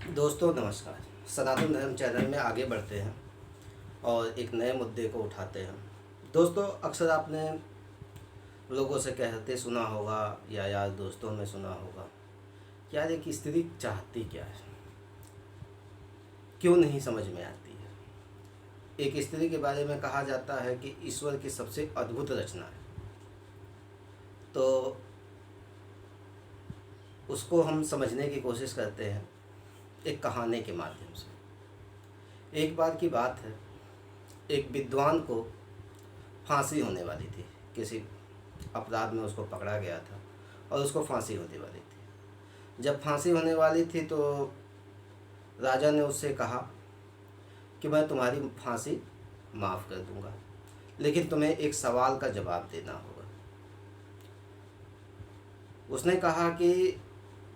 दोस्तों नमस्कार। सनातन धर्म चैनल में आगे बढ़ते हैं और एक नए मुद्दे को उठाते हैं। दोस्तों अक्सर आपने लोगों से कहते सुना होगा या यार दोस्तों में सुना होगा, यार एक स्त्री चाहती क्या है, क्यों नहीं समझ में आती है। एक स्त्री के बारे में कहा जाता है कि ईश्वर की सबसे अद्भुत रचना है, तो उसको हम समझने की कोशिश करते हैं एक कहानी के माध्यम से। एक बार की बात है, एक विद्वान को फांसी होने वाली थी। किसी अपराध में उसको पकड़ा गया था और उसको फांसी होने वाली थी। जब फांसी होने वाली थी तो राजा ने उससे कहा कि मैं तुम्हारी फांसी माफ़ कर दूंगा, लेकिन तुम्हें एक सवाल का जवाब देना होगा। उसने कहा कि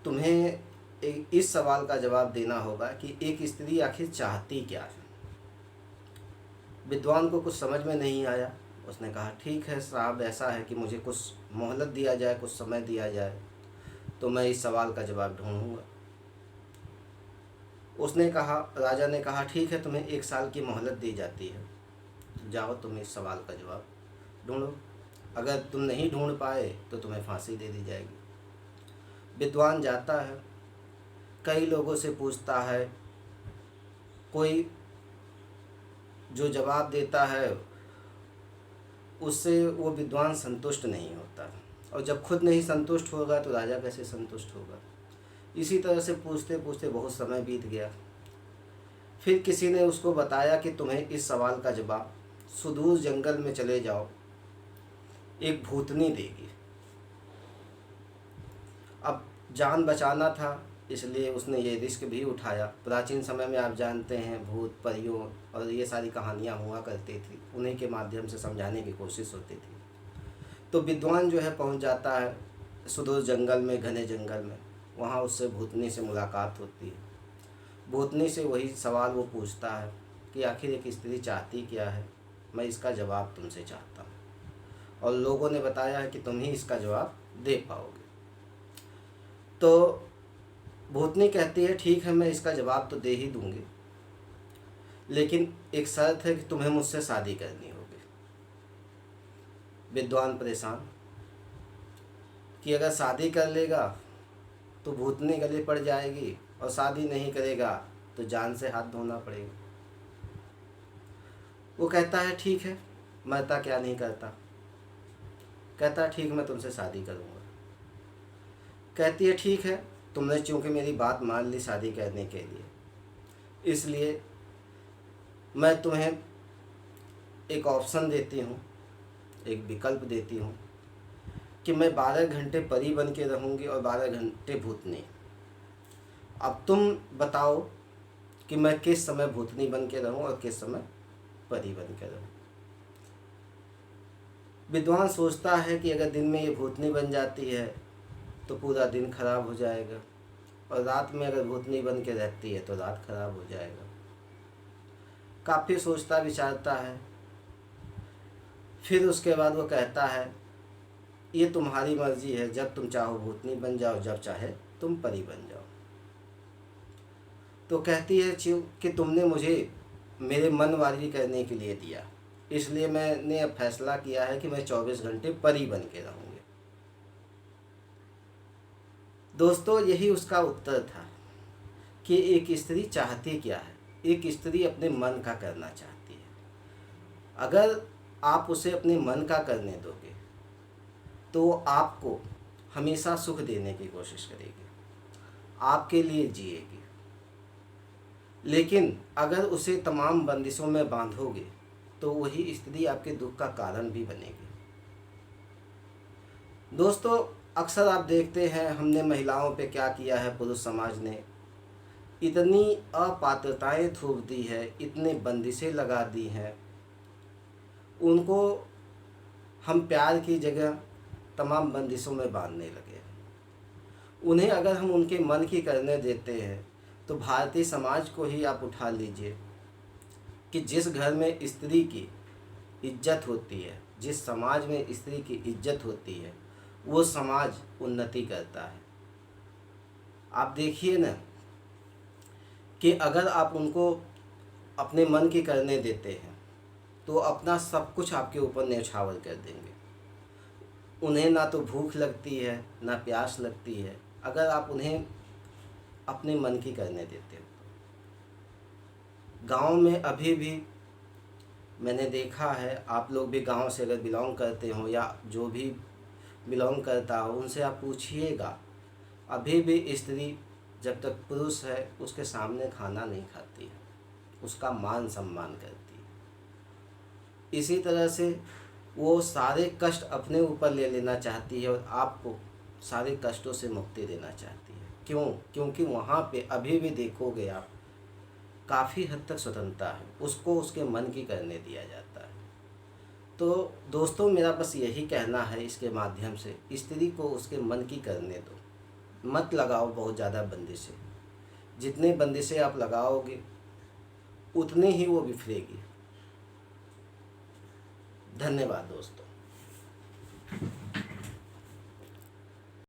तुम्हें इस सवाल का जवाब देना होगा कि एक स्त्री आखिर चाहती क्या है। विद्वान को कुछ समझ में नहीं आया। उसने कहा ठीक है साहब, ऐसा है कि मुझे कुछ मोहलत दिया जाए, कुछ समय दिया जाए, तो मैं इस सवाल का जवाब ढूंढूंगा। उसने कहा, राजा ने कहा ठीक है, तुम्हें 1 साल की मोहलत दी जाती है, जाओ तुम इस सवाल का जवाब ढूंढो। अगर तुम नहीं ढूंढ पाए तो तुम्हें फांसी दे दी जाएगी। विद्वान जाता है, कई लोगों से पूछता है, कोई जो जवाब देता है उससे वो विद्वान संतुष्ट नहीं होता, और जब खुद नहीं संतुष्ट होगा तो राजा कैसे संतुष्ट होगा। इसी तरह से पूछते पूछते बहुत समय बीत गया। फिर किसी ने उसको बताया कि तुम्हें इस सवाल का जवाब सुदूर जंगल में चले जाओ, एक भूतनी देगी। अब जान बचाना था, इसलिए उसने ये रिस्क भी उठाया। प्राचीन समय में आप जानते हैं भूत परियों और ये सारी कहानियाँ हुआ करती थी, उन्हीं के माध्यम से समझाने की कोशिश होती थी। तो विद्वान जो है पहुंच जाता है सुदूर जंगल में, घने जंगल में। वहाँ उससे भूतनी से मुलाकात होती है। भूतनी से वही सवाल वो पूछता है कि आखिर एक स्त्री चाहती क्या है, मैं इसका जवाब तुमसे चाहता हूँ, और लोगों ने बताया है कि तुम ही इसका जवाब दे पाओगे। तो भूतनी कहती है ठीक है, मैं इसका जवाब तो दे ही दूंगी, लेकिन एक शर्त है कि तुम्हें मुझसे शादी करनी होगी। विद्वान परेशान कि अगर शादी कर लेगा तो भूतनी गले पड़ जाएगी, और शादी नहीं करेगा तो जान से हाथ धोना पड़ेगा। वो कहता है ठीक है, मरता क्या नहीं करता। कहता है ठीक, मैं तुमसे शादी करूँगा। कहती है ठीक है, तुमने चूँकि मेरी बात मान ली शादी करने के लिए, इसलिए मैं तुम्हें एक ऑप्शन देती हूँ, एक विकल्प देती हूँ कि मैं 12 घंटे परी बन के रहूँगी और 12 घंटे भूतनी। अब तुम बताओ कि मैं किस समय भूतनी बन के रहूँ और किस समय परी बन के रहूँ। विद्वान सोचता है कि अगर दिन में ये भूतनी बन जाती है तो पूरा दिन खराब हो जाएगा, और रात में अगर भूतनी बन के रहती है तो रात खराब हो जाएगा। काफ़ी सोचता विचारता है। फिर उसके बाद वो कहता है ये तुम्हारी मर्जी है, जब तुम चाहो भूतनी बन जाओ, जब चाहे तुम परी बन जाओ। तो कहती है कि तुमने मुझे मेरे मन वाली करने के लिए दिया, इसलिए मैंने अब फैसला किया है कि मैं 24 घंटे परी बन के रहूँगी। दोस्तों यही उसका उत्तर था कि एक स्त्री चाहती क्या है। एक स्त्री अपने मन का करना चाहती है। अगर आप उसे अपने मन का करने दोगे तो आपको हमेशा सुख देने की कोशिश करेगी, आपके लिए जिएगी। लेकिन अगर उसे तमाम बंदिशों में बांधोगे तो वही स्त्री आपके दुख का कारण भी बनेगी। दोस्तों अक्सर आप देखते हैं हमने महिलाओं पे क्या किया है, पुरुष समाज ने इतनी अपात्रताएं थोप दी है, इतने बंदिशें लगा दी हैं। उनको हम प्यार की जगह तमाम बंदिशों में बांधने लगे हैं। उन्हें अगर हम उनके मन की करने देते हैं तो भारतीय समाज को ही आप उठा लीजिए कि जिस घर में स्त्री की इज्जत होती है, जिस समाज में स्त्री की इज्जत होती है, वो समाज उन्नति करता है। आप देखिए ना कि अगर आप उनको अपने मन की करने देते हैं तो अपना सब कुछ आपके ऊपर न्यौछावर कर देंगे। उन्हें ना तो भूख लगती है ना प्यास लगती है अगर आप उन्हें अपने मन की करने देते हो। गांव में अभी भी मैंने देखा है, आप लोग भी गांव से अगर बिलोंग करते हो या जो भी बिलोंग करता हो उनसे आप पूछिएगा, अभी भी स्त्री जब तक पुरुष है उसके सामने खाना नहीं खाती है, उसका मान सम्मान करती है। इसी तरह से वो सारे कष्ट अपने ऊपर ले लेना चाहती है और आपको सारे कष्टों से मुक्ति देना चाहती है। क्यों? क्योंकि वहाँ पे अभी भी देखोगे आप काफ़ी हद तक स्वतंत्रता है, उसको उसके मन की करने दिया जाता है। तो दोस्तों, मेरा बस यही कहना है इसके माध्यम से, स्त्री को उसके मन की करने दो, मत लगाओ बहुत ज़्यादा बंदिशें। जितने बंदिशें आप लगाओगे उतने ही वो बिखरेगी। धन्यवाद दोस्तों।